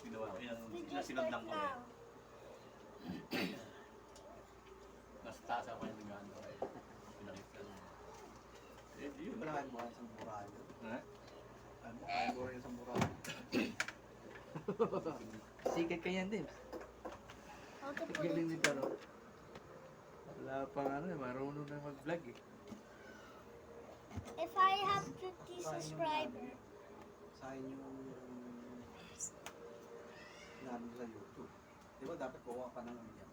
Ginawa ko yan. Sinadlang ko eh. Nasa taas ako yung nagano ko eh. Pinakita ko. Eh, di yun. Wala kayo mukha isang burado. Ha? Ano, kaya mukha isang burado. Sikat ka yan din. How to put Galing it? ni Taro. Wala pang ano eh, marunong na mag-vlog eh. If I have 50 subscribers, Sayang yung namin sa YouTube. Di ba dapat kuha pa ng ano yan?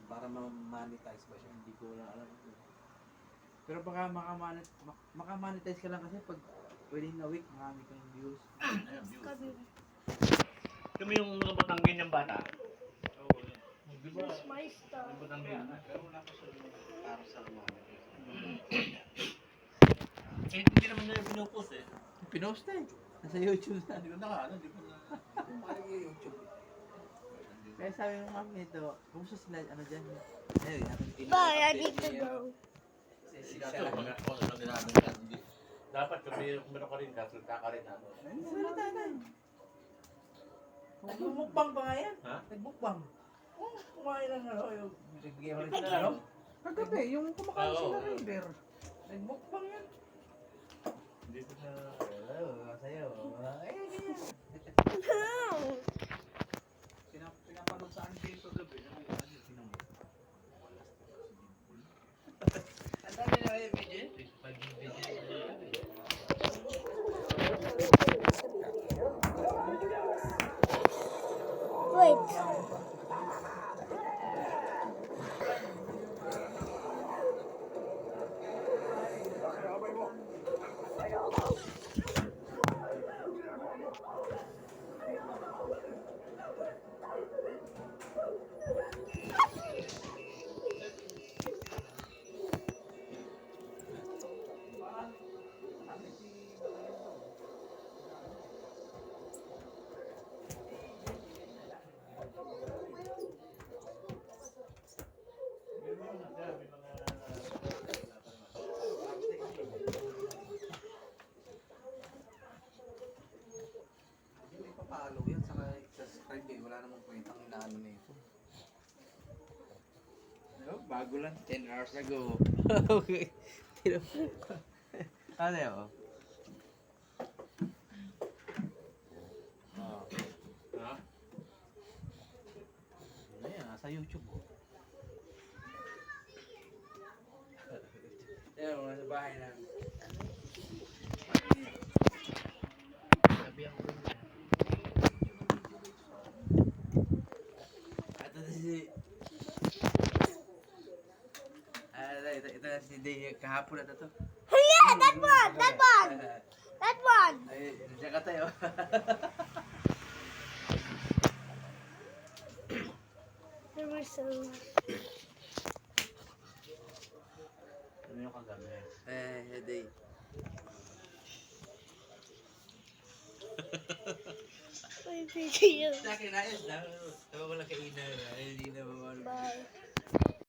Para ma-monetize ba siya? Hindi ko wala alam. Pero baka makamonetize ka lang kasi pag within a week, marami kang views. Ayun, views. kami. Kami yung mga Batanggin yung bata. Oo. Di ba? Here's my stuff. Yung Batanggin. Pero wala pa siya para sa monetize. Eh, hindi naman nila pinupost eh. Pinost na eh. Nasa YouTube na. Hindi ko na ano, hindi ko na... Paano yung YouTube? Kaya sabi ng mami nito, kumusta sila, ano dyan? Eh, Bye, I need to go. Ito, mga ako na din namin yan. Dapat kami meron ka rin, kasulta ka rin ano. salita na. Nagmukbang pa nga yan. Ha? Nagmukbang. Kumain lang ano, yung nagbigay ako rin sa ano. Kagabi, yung kumakain Oo. sila River. Nagmukbang yan. Hindi ko na... Hello, sa'yo. Eh, ganyan. No. Pinapanood saan kayo ito gabi? Ang dami na kayo video. Wait. Hindi papalo yan. Saka subscribe eh. Wala namang kwentang inaano na ito. Oh, bago lang, 10 hours ago. Okay. Ano yun? Ah. Ha? Ano yan? Nasa YouTube oh. Yan, mga sa bahay na. Sabi ako rin. Ito na si... ito na si Day kahapon na to. Yeah, that one. That one. That one. Ay, siya ka tayo. There were so. Ano yung kagabi? Day. My video. Sa akin ayos lang. Tawa ko lang kainan. Hindi na mawala. Bye.